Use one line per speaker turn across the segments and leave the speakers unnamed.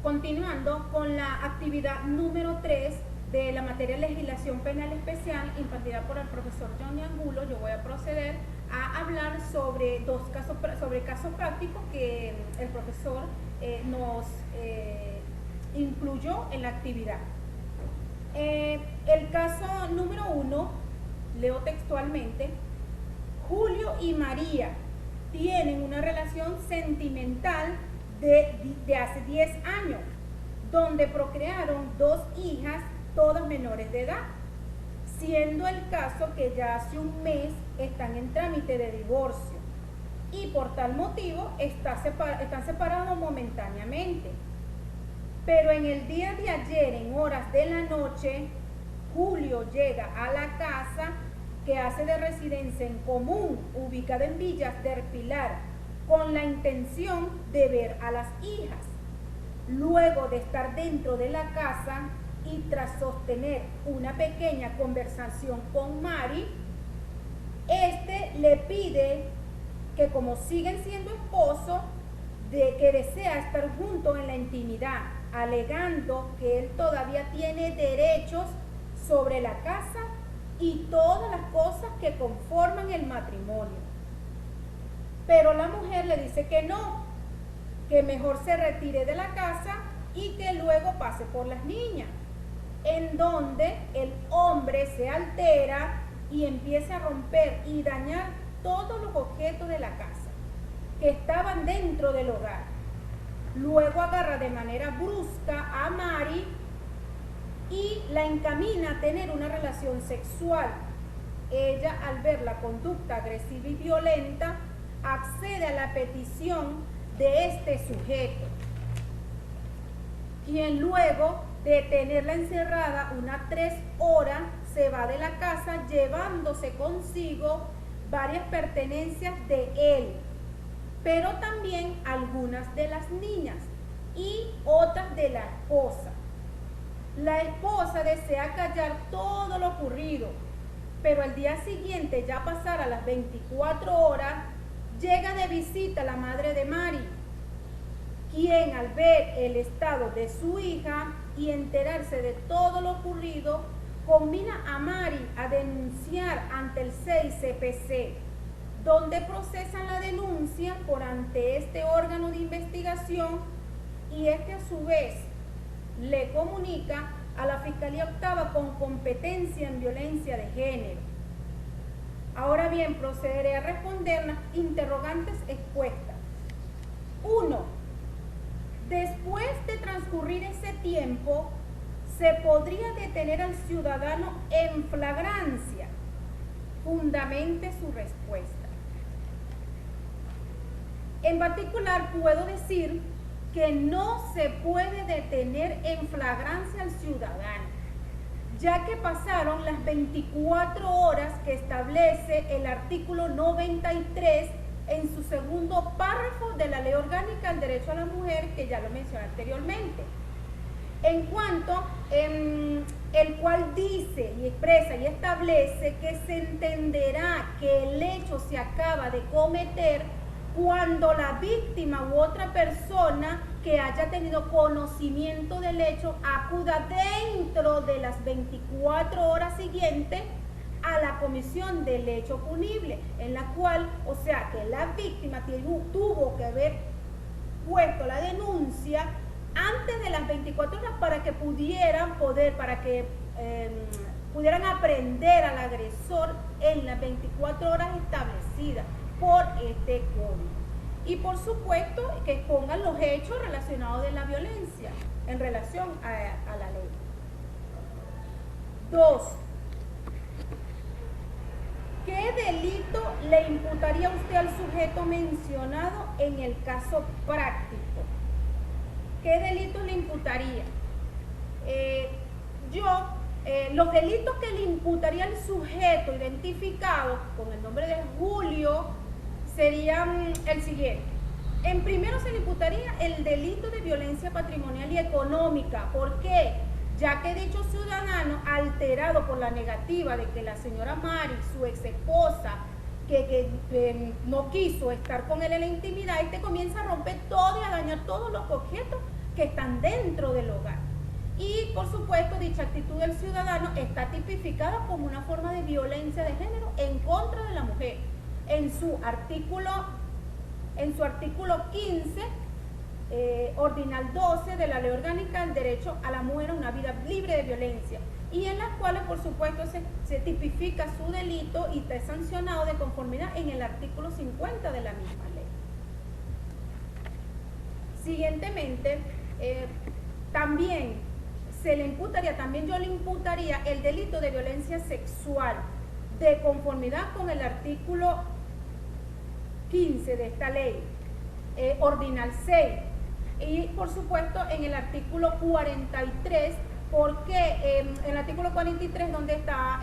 Continuando con la actividad número 3 de la materia legislación penal especial impartida por el profesor Johnny Angulo, yo voy a proceder a hablar sobre casos prácticos que el profesor nos incluyó en la actividad. El caso número 1, leo textualmente: Julio y María tienen una relación sentimental de hace 10 años, donde procrearon 2 hijas, todas menores de edad, siendo el caso que ya hace un mes están en trámite de divorcio y por tal motivo están separados momentáneamente. Pero en el día de ayer, en horas de la noche, Julio llega a la casa que hace de residencia en común, ubicada en Villas del Pilar, con la intención de ver a las hijas. Luego de estar dentro de la casa y tras sostener una pequeña conversación con Mari, este le pide que, como siguen siendo esposos, que desea estar juntos en la intimidad, alegando que él todavía tiene derechos sobre la casa y todas las cosas que conforman el matrimonio. Pero la mujer le dice que no, que mejor se retire de la casa y que luego pase por las niñas, en donde el hombre se altera y empieza a romper y dañar todos los objetos de la casa que estaban dentro del hogar. Luego agarra de manera brusca a Mari y la encamina a tener una relación sexual. Ella, al ver la conducta agresiva y violenta, accede a la petición de este sujeto, quien luego de tenerla encerrada unas 3 horas se va de la casa llevándose consigo varias pertenencias de él, pero también algunas de las niñas y otras de la esposa. La esposa desea callar todo lo ocurrido, pero al día siguiente, ya pasadas las 24 horas, llega de visita la madre de Mari, quien, al ver el estado de su hija y enterarse de todo lo ocurrido, conmina a Mari a denunciar ante el 6CPC, donde procesan la denuncia por ante este órgano de investigación, y este a su vez le comunica a la Fiscalía Octava con competencia en violencia de género. Ahora bien, procederé a responder las interrogantes expuestas. 1. Después de transcurrir ese tiempo, ¿se podría detener al ciudadano en flagrancia? Fundamente su respuesta. En particular, puedo decir que no se puede detener en flagrancia al ciudadano, ya que pasaron las 24 horas que establece el artículo 93 en su segundo párrafo de la Ley Orgánica del Derecho a la Mujer, que ya lo mencioné anteriormente, en cuanto el cual dice y expresa y establece que se entenderá que el hecho se acaba de cometer cuando la víctima u otra persona que haya tenido conocimiento del hecho acuda dentro de las 24 horas siguientes a la comisión del hecho punible, en la cual, o sea, que la víctima tuvo que haber puesto la denuncia antes de las 24 horas para que pudieran aprehender al agresor en las 24 horas establecidas por este código. Y por supuesto que expongan los hechos relacionados de la violencia en relación a la ley. 2. ¿Qué delito le imputaría usted al sujeto mencionado en el caso práctico? ¿Qué delito le imputaría? Los delitos que le imputaría al sujeto identificado con el nombre de Julio serían el siguiente. En primero se le imputaría el delito de violencia patrimonial y económica. ¿Por qué? Ya que dicho ciudadano, alterado por la negativa de que la señora Mari, su ex esposa, que no quiso estar con él en la intimidad, comienza a romper todo y a dañar todos los objetos que están dentro del hogar. Y por supuesto, dicha actitud del ciudadano está tipificada como una forma de violencia de género en contra de la mujer. En su artículo 15, ordinal 12 de la Ley Orgánica del Derecho a la Mujer a una Vida Libre de Violencia, y en las cuales por supuesto se tipifica su delito y está sancionado de conformidad en el artículo 50 de la misma ley. Siguientemente, también yo le imputaría el delito de violencia sexual de conformidad con el artículo 15 de esta ley, ordinal 6, y por supuesto en el artículo 43, porque en el artículo 43 donde está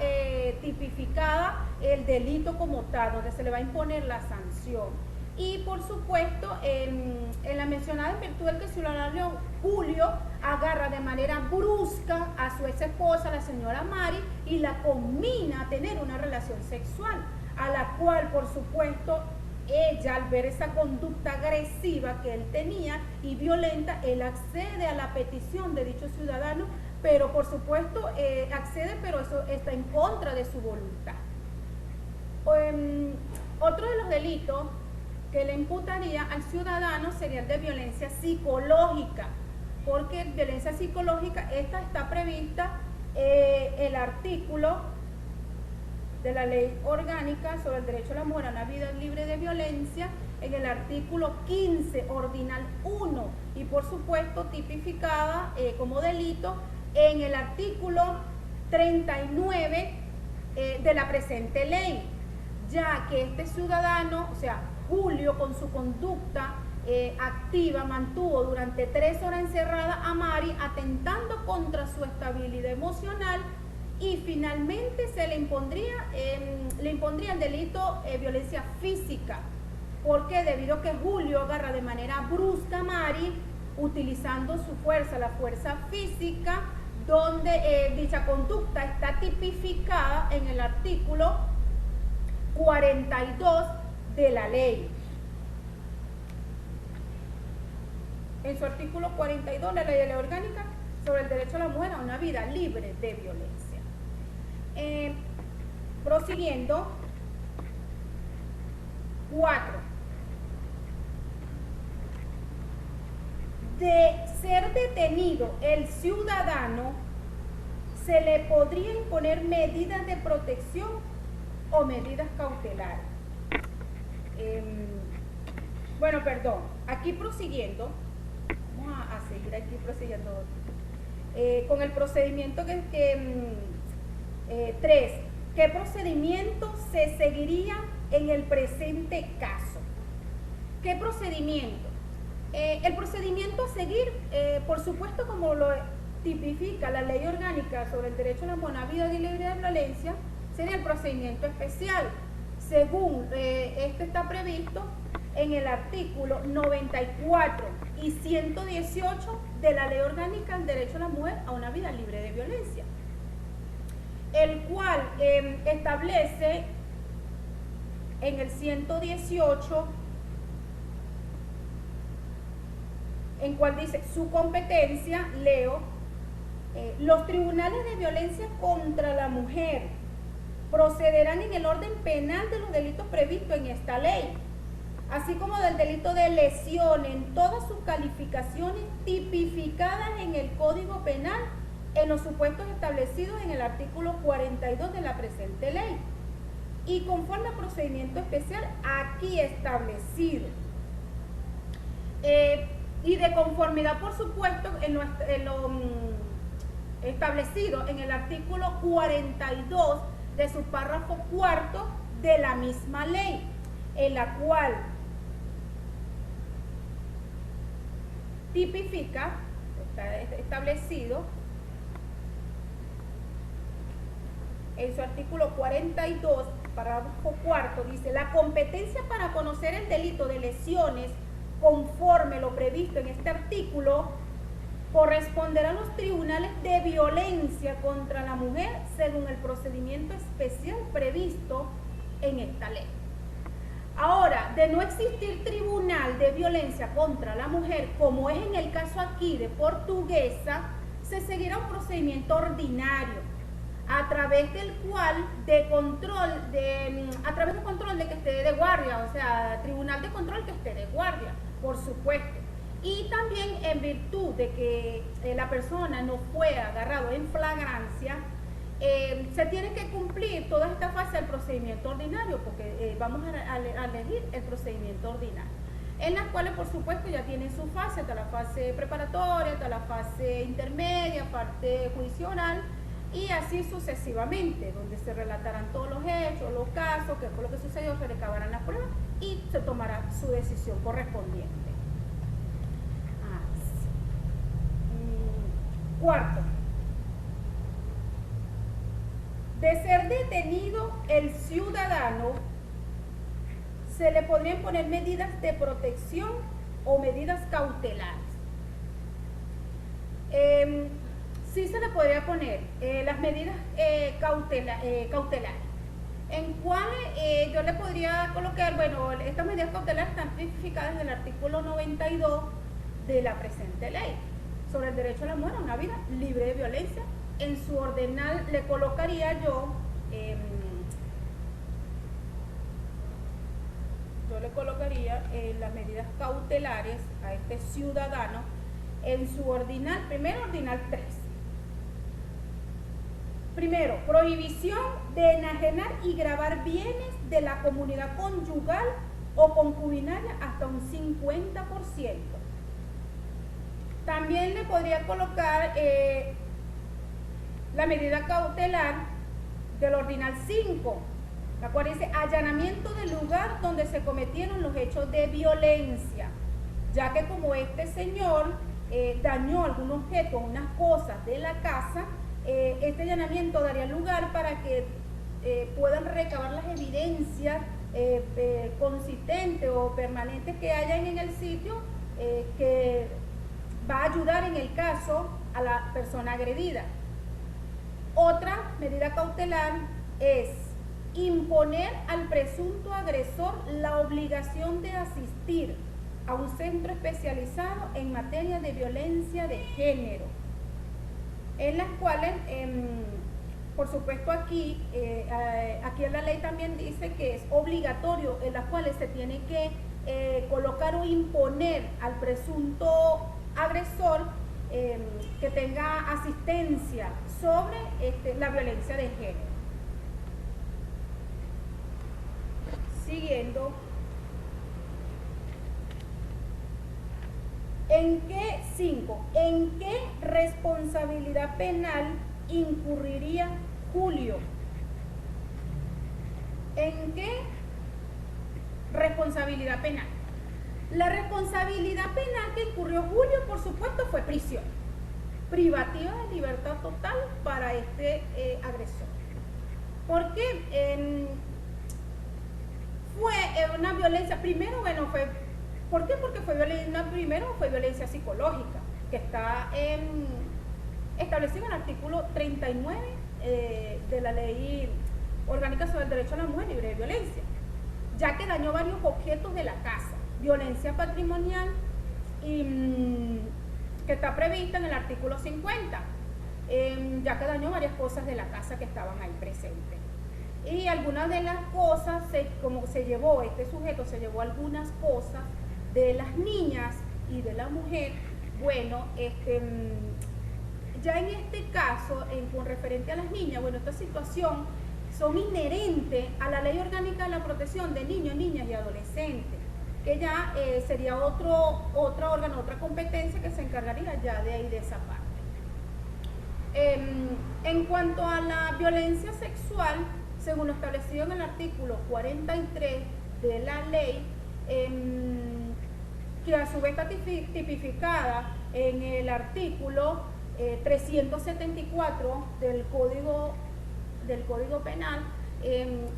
tipificada el delito como tal, donde se le va a imponer la sanción. Y por supuesto en la mencionada en virtud del que el ciudadano Julio agarra de manera brusca a su ex esposa, la señora Mari, y la combina a tener una relación sexual, a la cual por supuesto ella, al ver esa conducta agresiva que él tenía y violenta, él accede a la petición de dicho ciudadano, pero por supuesto accede, pero eso está en contra de su voluntad. Otro de los delitos que le imputaría al ciudadano sería el de violencia psicológica, porque violencia psicológica, esta está prevista el artículo de la Ley Orgánica sobre el Derecho de la Mujer a una Vida Libre de Violencia, en el artículo 15, ordinal 1, y por supuesto tipificada como delito en el artículo 39 de la presente ley, ya que este ciudadano, o sea, Julio, con su conducta activa, mantuvo durante 3 horas encerrada a Mari, atentando contra su estabilidad emocional, y finalmente se le impondría el delito de violencia física, porque debido a que Julio agarra de manera brusca a Mari, utilizando su fuerza, la fuerza física, donde dicha conducta está tipificada en el artículo 42 de la ley. En su artículo 42, la Ley Orgánica sobre el Derecho a la Mujer a una Vida Libre de Violencia. Prosiguiendo, 4. De ser detenido el ciudadano, se le podría imponer medidas de protección o medidas cautelares. Bueno, perdón, aquí prosiguiendo, vamos a seguir aquí prosiguiendo con el procedimiento 3. ¿Qué procedimiento se seguiría en el presente caso? ¿Qué procedimiento? El procedimiento a seguir, por supuesto, como lo tipifica la Ley Orgánica sobre el Derecho a la Buena Vida y Libre de Violencia, sería el procedimiento especial. Según este está previsto en el artículo 94 y 118 de la Ley Orgánica del Derecho a la Mujer a una Vida Libre de Violencia, el cual establece en el 118, en cual dice su competencia, leo, los tribunales de violencia contra la mujer procederán en el orden penal de los delitos previstos en esta ley, así como del delito de lesión en todas sus calificaciones tipificadas en el Código Penal en los supuestos establecidos en el artículo 42 de la presente ley y conforme al procedimiento especial aquí establecido. Y de conformidad, por supuesto, en lo establecido en el artículo 42 de su párrafo 4 de la misma ley, en la cual tipifica, está establecido en su artículo 42, párrafo 4, dice: la competencia para conocer el delito de lesiones conforme lo previsto en este artículo corresponderá a los tribunales de violencia contra la mujer según el procedimiento especial previsto en esta ley. Ahora, de no existir tribunal de violencia contra la mujer, como es en el caso aquí de Portuguesa, se seguirá un procedimiento ordinario a través del cual a través de control de que esté de guardia, o sea, tribunal de control que esté de guardia, por supuesto. Y también en virtud de que la persona no fue agarrado en flagrancia, se tiene que cumplir toda esta fase del procedimiento ordinario, porque vamos a elegir el procedimiento ordinario, en las cuales por supuesto ya tiene su fase, está la fase preparatoria, está la fase intermedia, parte juicio oral, y así sucesivamente, donde se relatarán todos los hechos, los casos, qué fue lo que sucedió, se recabarán las pruebas y se tomará su decisión correspondiente. Cuarto, de ser detenido el ciudadano, se le podrían poner medidas de protección o medidas cautelares. Sí se le podría poner las medidas cautelares, en cuales yo le podría colocar, bueno, estas medidas cautelares están tipificadas en el artículo 92 de la presente ley sobre el derecho a la mujer a una vida libre de violencia. En su ordenal le colocaría yo le colocaría las medidas cautelares a este ciudadano en su ordinal, primero ordinal 3. Primero, prohibición de enajenar y gravar bienes de la comunidad conyugal o concubinaria hasta un 50%. También le podría colocar la medida cautelar del ordinal 5, la cual dice allanamiento del lugar donde se cometieron los hechos de violencia, ya que como este señor dañó algún objeto, unas cosas de la casa, este allanamiento daría lugar para que puedan recabar las evidencias consistentes o permanentes que hayan en el sitio, que va a ayudar en el caso a la persona agredida. Otra medida cautelar es imponer al presunto agresor la obligación de asistir a un centro especializado en materia de violencia de género, en las cuales, por supuesto aquí en la ley también dice que es obligatorio, en las cuales se tiene que colocar o imponer al presunto agresor que tenga asistencia sobre la violencia de género. Siguiendo, ¿en qué responsabilidad penal incurriría Julio? ¿En qué responsabilidad penal? La responsabilidad penal que incurrió Julio, por supuesto, fue prisión privativa de libertad total para este agresor. ¿Por qué? Fue una violencia, primero, bueno, ¿por qué? Porque fue violencia psicológica, que está establecido en el artículo 39 de la Ley Orgánica sobre el Derecho a la Mujer Libre de Violencia, ya que dañó varios objetos de la casa, violencia patrimonial, que está prevista en el artículo 50, ya que dañó varias cosas de la casa que estaban ahí presentes. Y algunas de las cosas, como se llevó, este sujeto se llevó algunas cosas de las niñas y de la mujer. Bueno, ya en este caso, con referente a las niñas, bueno, esta situación son inherentes a la Ley Orgánica de la Protección de Niños, Niñas y Adolescentes, que ya sería otro órgano, otra competencia que se encargaría ya de ahí, de esa parte. En cuanto a la violencia sexual, según lo establecido en el artículo 43 de la ley, que a su vez está tipificada en el artículo 374 del Código Penal,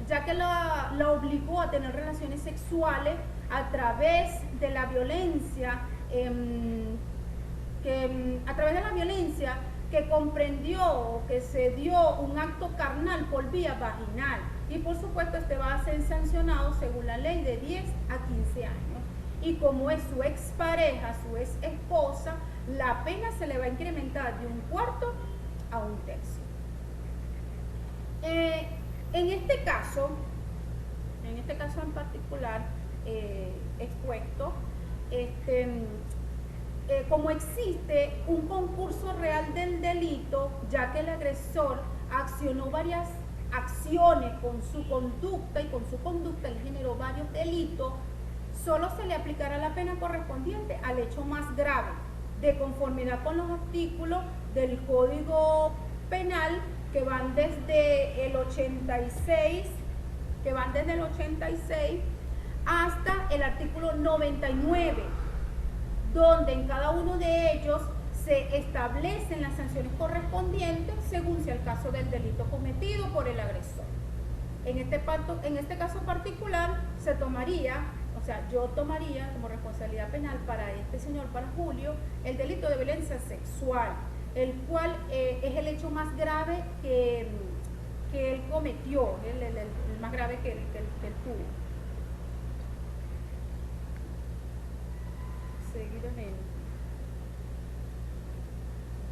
ya que la obligó a tener relaciones sexuales a través de la violencia, que comprendió, que se dio un acto carnal por vía vaginal, y por supuesto este va a ser sancionado según la ley de 10 a 15 años. Y como es su expareja, su ex esposa, la pena se le va a incrementar de 1/4 a 1/3. En este caso en particular expuesto, como existe un concurso real del delito, ya que el agresor accionó varias acciones con su conducta y él generó varios delitos, solo se le aplicará la pena correspondiente al hecho más grave, de conformidad con los artículos del Código Penal que van desde el 86, hasta el artículo 99, donde en cada uno de ellos se establecen las sanciones correspondientes según sea el caso del delito cometido por el agresor. En este caso particular se tomaría, yo tomaría como responsabilidad penal para este señor, para Julio, el delito de violencia sexual, el cual es el hecho más grave que él cometió, el más grave que él tuvo. Seguidamente.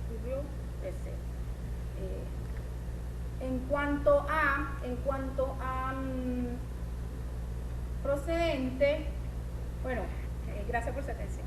Julio ese. En cuanto a procedente, bueno, gracias por su atención.